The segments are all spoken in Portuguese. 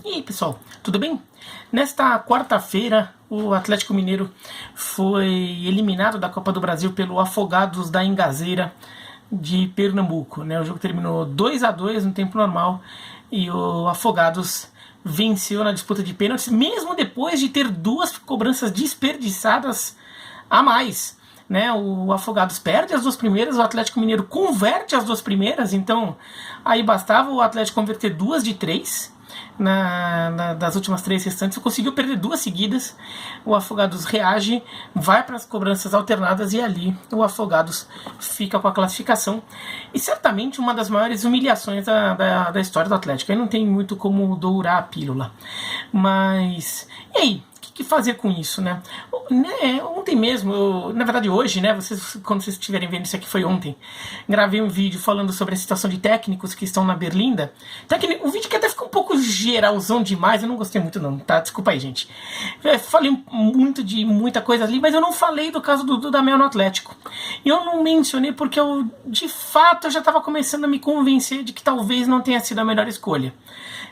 E aí, pessoal, tudo bem? Nesta quarta-feira, o Atlético Mineiro foi eliminado da Copa do Brasil pelo Afogados da Engazeira de Pernambuco, né? O jogo terminou 2-2 no tempo normal e o Afogados venceu na disputa de pênaltis, mesmo depois de ter duas cobranças desperdiçadas a mais. Né, o Afogados perde as duas primeiras, o Atlético Mineiro converte as duas primeiras, então aí bastava o Atlético converter duas de três das últimas três restantes, conseguiu perder duas seguidas. O Afogados reage, vai para as cobranças alternadas e ali o Afogados fica com a classificação. E certamente uma das maiores humilhações da história do Atlético. Aí não tem muito como dourar a pílula. Mas, e aí? Que fazer com isso, né? Ontem mesmo, na verdade hoje, né? Quando vocês estiverem vendo isso aqui, foi ontem. Gravei um vídeo falando sobre a situação de técnicos que estão na Berlinda. O vídeo que até ficou um pouco geralzão demais, eu não gostei muito não, tá? Desculpa aí, gente. Falei muito de muita coisa ali, mas eu não falei do caso do Dudamel no Atlético. E eu não mencionei porque de fato, eu já estava começando a me convencer de que talvez não tenha sido a melhor escolha.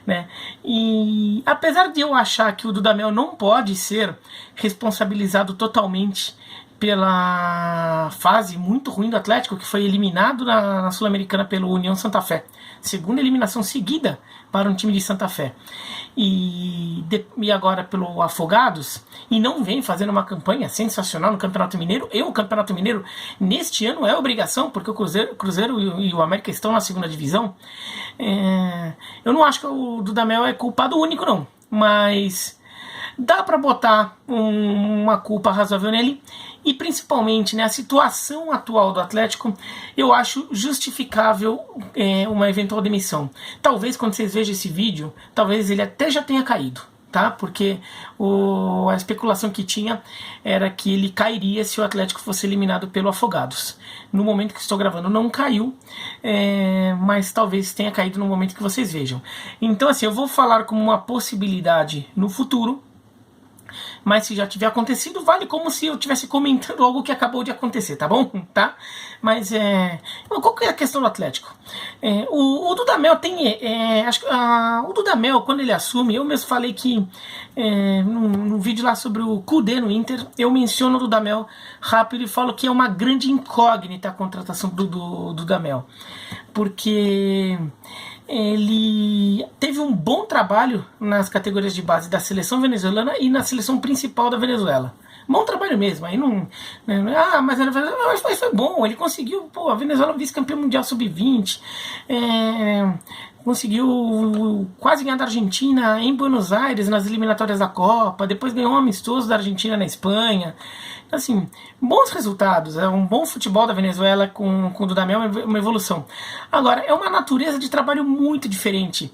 Né? E apesar de eu achar que o Dudamel não pode ser responsabilizado totalmente pela fase muito ruim do Atlético, que foi eliminado na Sul-Americana pelo União Santa Fé, segunda eliminação seguida para um time de Santa Fé, e agora pelo Afogados, e não vem fazendo uma campanha sensacional no Campeonato Mineiro. O Campeonato Mineiro neste ano é obrigação, porque o Cruzeiro e o América estão na segunda divisão. Eu não acho que o Dudamel é culpado único não, mas dá para botar uma culpa razoável nele. E principalmente, né, a situação atual do Atlético, eu acho justificável uma eventual demissão. Talvez quando vocês vejam esse vídeo, talvez ele até já tenha caído, tá? Porque a especulação que tinha era que ele cairia se o Atlético fosse eliminado pelo Afogados. No momento que estou gravando não caiu, mas talvez tenha caído no momento que vocês vejam. Então assim, eu vou falar como uma possibilidade no futuro, mas se já tiver acontecido, vale como se eu estivesse comentando algo que acabou de acontecer, tá bom? Tá? Mas qual que é a questão do Atlético? O Dudamel tem... o Dudamel, quando ele assume, eu mesmo falei que no vídeo lá sobre o Kudê no Inter, eu menciono o Dudamel rápido e falo que é uma grande incógnita a contratação do Dudamel. Porque ele teve um bom trabalho nas categorias de base da seleção venezuelana e na seleção principal da Venezuela. Bom trabalho mesmo. Aí mas foi bom. Ele conseguiu, a Venezuela vice-campeão mundial sub-20. Conseguiu quase ganhar da Argentina em Buenos Aires nas eliminatórias da Copa, depois ganhou um amistoso da Argentina na Espanha. Assim, bons resultados, um bom futebol da Venezuela com o Dudamel, uma evolução. Agora, é uma natureza de trabalho muito diferente.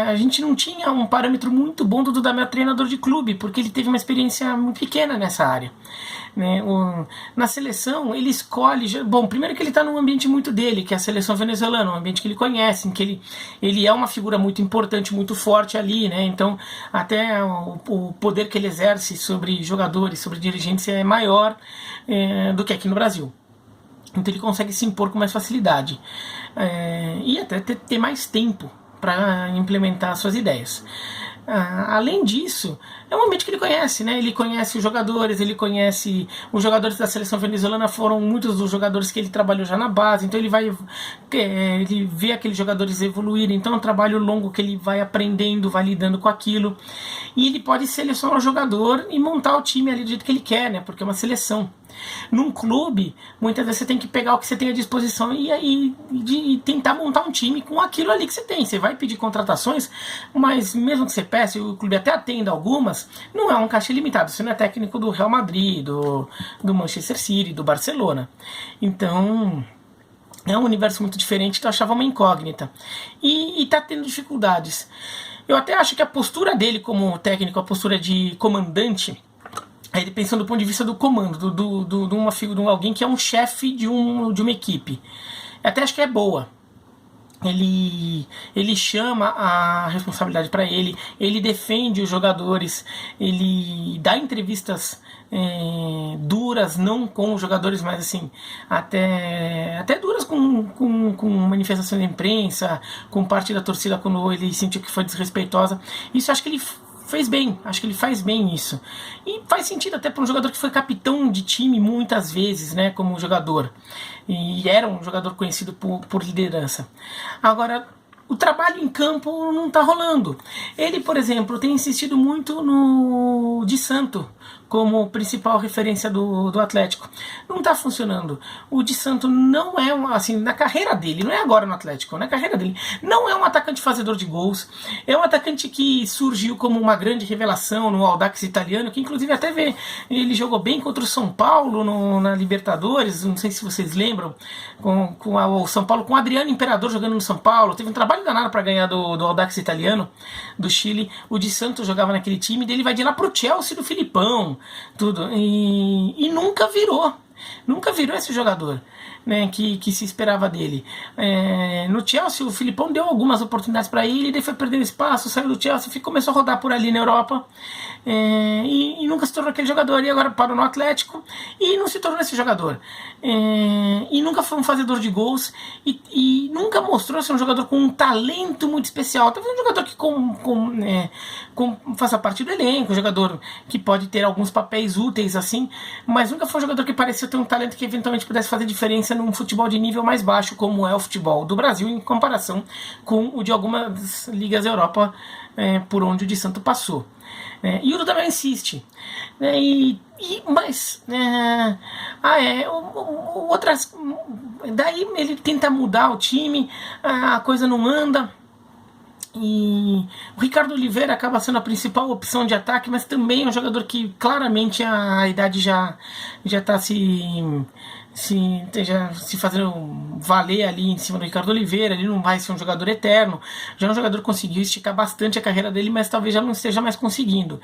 A gente não tinha um parâmetro muito bom do Dudamel treinador de clube, porque ele teve uma experiência muito pequena nessa área. Né? Na seleção, ele escolhe... Bom, primeiro que ele está num ambiente muito dele, que é a seleção venezuelana, um ambiente que ele conhece, em que ele é uma figura muito importante, muito forte ali, né? Então, até o poder que ele exerce sobre jogadores, sobre dirigentes é maior do que aqui no Brasil. Então ele consegue se impor com mais facilidade. E até ter mais tempo para implementar suas ideias. Além disso, é um ambiente que ele conhece, né? Ele conhece os jogadores da seleção venezuelana, foram muitos dos jogadores que ele trabalhou já na base, então ele vê aqueles jogadores evoluírem, então é um trabalho longo que ele vai aprendendo, vai lidando com aquilo, e ele pode selecionar o jogador e montar o time ali do jeito que ele quer, né? Porque é uma seleção. Num clube, muitas vezes você tem que pegar o que você tem à disposição e tentar montar um time com aquilo ali que você tem. Você vai pedir contratações, mas mesmo que você peça, e o clube até atenda algumas, não é um caixa limitado. Você não é técnico do Real Madrid, do Manchester City, do Barcelona. Então é um universo muito diferente, que eu achava uma incógnita. E tá tendo dificuldades. Eu até acho que a postura dele como técnico, a postura de comandante, ele pensando do ponto de vista do comando, de uma figura, de alguém que é um chefe de uma equipe, eu até acho que é boa. ele chama a responsabilidade para ele defende os jogadores, ele dá entrevistas duras, não com os jogadores, mas assim, até duras com manifestação da imprensa, com parte da torcida quando ele sentiu que foi desrespeitosa. Isso acho que ele fez bem, acho que ele faz bem isso. E faz sentido até para um jogador que foi capitão de time muitas vezes, né, como jogador. E era um jogador conhecido por liderança. Agora, o trabalho em campo não está rolando. Ele, por exemplo, tem insistido muito no Di Santo como principal referência do Atlético. Não está funcionando. O Di Santo não é assim, na carreira dele, não é agora no Atlético, na carreira dele, não é um atacante fazedor de gols. É um atacante que surgiu como uma grande revelação no Audax italiano, que inclusive até ele jogou bem contra o São Paulo na Libertadores, não sei se vocês lembram, com o São Paulo, com o Adriano Imperador jogando no São Paulo. Teve um trabalho danado para ganhar do Audax italiano, do Chile. O Di Santo jogava naquele time, dele vai de lá pro Chelsea do Filipão, tudo, e nunca virou esse jogador, né, que se esperava dele. No Chelsea o Filipão deu algumas oportunidades para ele, ele foi perdendo espaço, saiu do Chelsea e começou a rodar por ali na Europa, e nunca se tornou aquele jogador. E agora parou no Atlético e não se tornou esse jogador, e nunca foi um fazedor de gols, e nunca mostrou ser um jogador com um talento muito especial. Talvez um jogador que faça parte do elenco, um jogador que pode ter alguns papéis úteis assim, mas nunca foi um jogador que pareceu ter um talento que eventualmente pudesse fazer diferença num futebol de nível mais baixo, como é o futebol do Brasil, em comparação com o de algumas ligas da Europa, por onde o Di Santo passou. E o Dudamel insiste. Daí ele tenta mudar o time, a coisa não anda. E o Ricardo Oliveira acaba sendo a principal opção de ataque, mas também é um jogador que claramente a idade já está se fazendo valer ali em cima do Ricardo Oliveira. Ele não vai ser um jogador eterno. Já é um jogador que conseguiu esticar bastante a carreira dele, mas talvez já não esteja mais conseguindo.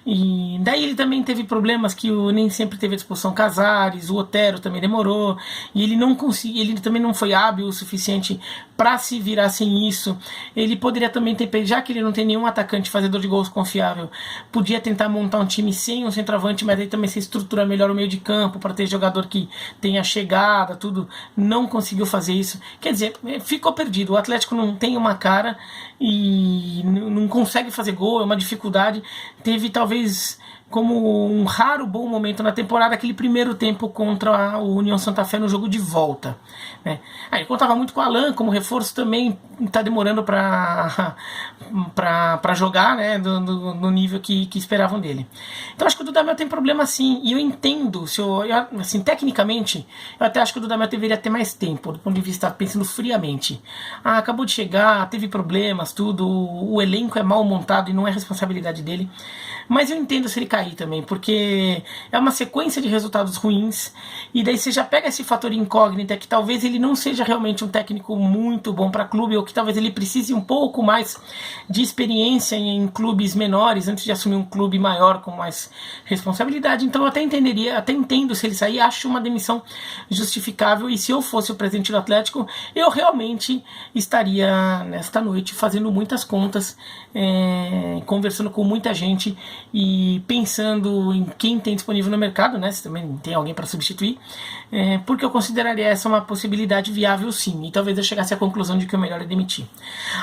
E daí ele também teve problemas que nem sempre teve a disposição. Casares, o Otero também demorou, e ele não conseguiu, ele também não foi hábil o suficiente para se virar sem isso. Ele poderia também ter, já que ele não tem nenhum atacante fazedor de gols confiável, podia tentar montar um time sem um centroavante, mas aí também se estrutura melhor o meio de campo para ter jogador que tenha chegada, tudo. Não conseguiu fazer isso. Quer dizer, ficou perdido. O Atlético não tem uma cara e não consegue fazer gol, é uma dificuldade. Teve talvez como um raro bom momento na temporada aquele primeiro tempo contra o União Santa Fé no jogo de volta, né? Aí contava muito com o Alan como reforço, também está demorando para jogar, né, no nível que esperavam dele. Então acho que o Dudamel tem problema sim, e eu entendo, assim, tecnicamente eu até acho que o Dudamel deveria ter mais tempo, do ponto de vista pensando friamente. Acabou de chegar, teve problemas, tudo, o elenco é mal montado e não é responsabilidade dele. Mas eu entendo se ele cair também, porque é uma sequência de resultados ruins, e daí você já pega esse fator incógnita que talvez ele não seja realmente um técnico muito bom para clube, ou que talvez ele precise um pouco mais de experiência em clubes menores antes de assumir um clube maior com mais responsabilidade. Então eu até entendo se ele sair, acho uma demissão justificável, e se eu fosse o presidente do Atlético, eu realmente estaria nesta noite fazendo muitas contas, conversando com muita gente e pensando em quem tem disponível no mercado, né, se também tem alguém para substituir, porque eu consideraria essa uma possibilidade viável sim, e talvez eu chegasse à conclusão de que o melhor é demitir.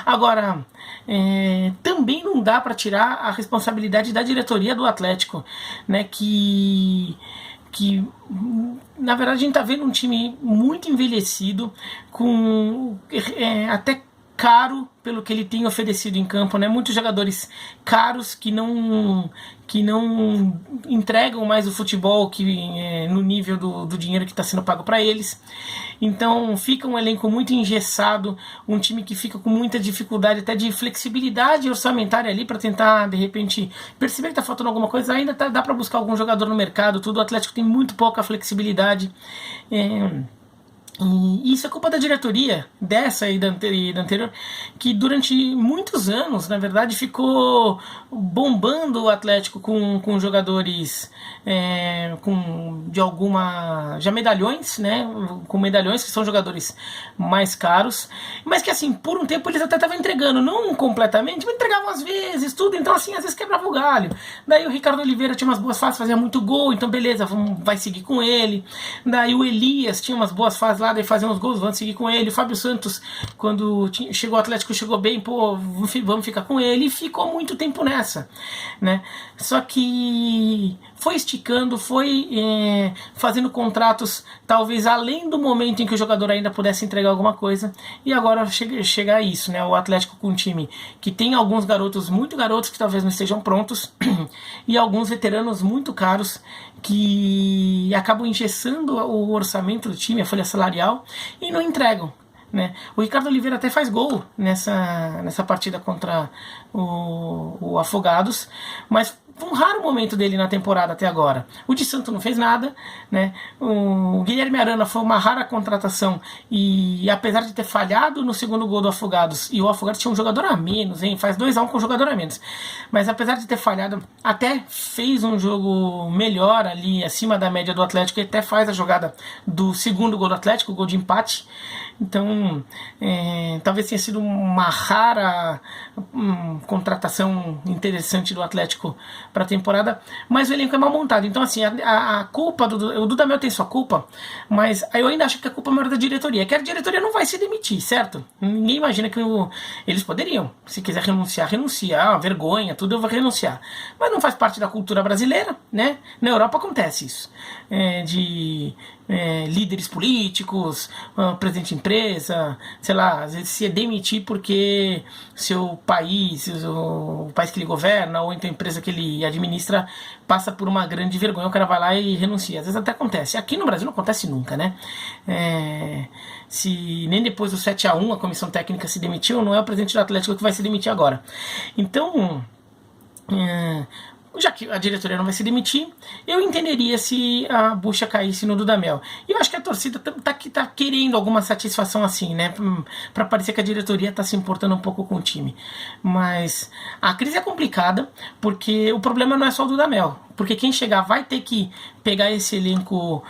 Agora, também não dá para tirar a responsabilidade da diretoria do Atlético, né, que na verdade a gente está vendo um time muito envelhecido, com até caro pelo que ele tem oferecido em campo, né? Muitos jogadores caros que não entregam mais o futebol no nível do dinheiro que está sendo pago para eles. Então fica um elenco muito engessado, um time que fica com muita dificuldade até de flexibilidade orçamentária ali para tentar de repente perceber que está faltando alguma coisa. Ainda dá para buscar algum jogador no mercado, tudo. O Atlético tem muito pouca flexibilidade. E isso é culpa da diretoria, dessa e da anterior, que durante muitos anos, na verdade, ficou bombando o Atlético com jogadores de alguma. Já medalhões, né? Com medalhões, que são jogadores mais caros, mas que assim, por um tempo eles até estavam entregando, não completamente, mas entregavam às vezes, tudo, então assim, às vezes quebrava o galho. Daí o Ricardo Oliveira tinha umas boas fases, fazia muito gol, então beleza, vai seguir com ele. Daí o Elias tinha umas boas fases lá, daí fazia uns gols, vamos seguir com ele. O Fábio Santos, quando chegou o Atlético, chegou bem, pô, vamos ficar com ele. E ficou muito tempo nessa, né? Só que foi esticando, foi fazendo contratos, talvez além do momento em que o jogador ainda pudesse entregar alguma coisa. E agora chega a isso, né? O Atlético com um time que tem alguns garotos, muito garotos, que talvez não estejam prontos, e alguns veteranos muito caros, que acabam engessando o orçamento do time, a folha salarial, e não entregam, né? O Ricardo Oliveira até faz gol nessa partida contra o Afogados, mas foi um raro momento dele na temporada até agora. O de Santo não fez nada, né? O Guilherme Arana foi uma rara contratação, e apesar de ter falhado no segundo gol do Afogados, e o Afogados tinha um jogador a menos, hein? Faz 2-1 com um jogador a menos, mas apesar de ter falhado, até fez um jogo melhor ali, acima da média do Atlético, e até faz a jogada do segundo gol do Atlético, o gol de empate. Então, talvez tenha sido uma rara contratação interessante do Atlético para a temporada, mas o elenco é mal montado. Então, assim, a culpa o Dudamel tem sua culpa, mas eu ainda acho que a culpa é maior da diretoria, que a diretoria não vai se demitir, certo? Ninguém imagina que eles poderiam, se quiser renunciar, vergonha, tudo, eu vou renunciar. Mas não faz parte da cultura brasileira, né? Na Europa acontece isso, de líderes políticos, presidente de empresa, sei lá, às vezes se demitir porque seu país, o país que ele governa, ou então a empresa que ele administra, passa por uma grande vergonha, o cara vai lá e renuncia. Às vezes até acontece. Aqui no Brasil não acontece nunca, né? Se nem depois do 7-1 a comissão técnica se demitiu, não é o presidente do Atlético que vai se demitir agora. Então, já que a diretoria não vai se demitir, eu entenderia se a bucha caísse no Dudamel. E eu acho que a torcida tá querendo alguma satisfação assim, né? Pra parecer que a diretoria tá se importando um pouco com o time. Mas a crise é complicada, porque o problema não é só o Dudamel. Porque quem chegar vai ter que pegar esse elenco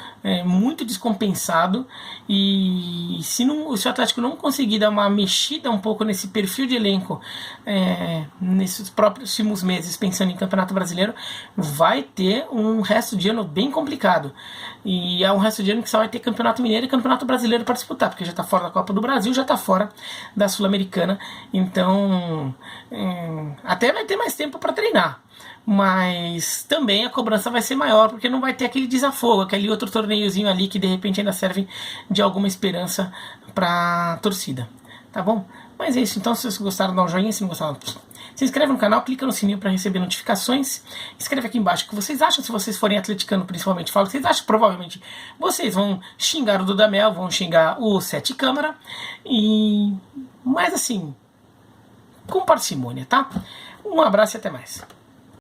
muito descompensado, e se o Atlético não conseguir dar uma mexida um pouco nesse perfil de elenco nesses próximos meses, pensando em Campeonato Brasileiro, vai ter um resto de ano bem complicado. E é um resto de ano que só vai ter Campeonato Mineiro e Campeonato Brasileiro para disputar, porque já está fora da Copa do Brasil, já está fora da Sul-Americana. Então, até vai ter mais tempo para treinar, mas também a cobrança vai ser maior, porque não vai ter aquele desafogo, aquele outro torneiozinho ali que de repente ainda serve de alguma esperança para a torcida, tá bom? Mas é isso, então se vocês gostaram, dá um joinha, se não gostaram, se inscreve no canal, clica no sininho para receber notificações, escreve aqui embaixo o que vocês acham, se vocês forem atleticano principalmente, fala o que vocês acham. Provavelmente vocês vão xingar o Dudamel, vão xingar o Sete Câmara, mas assim, com parcimônia, tá? Um abraço e até mais.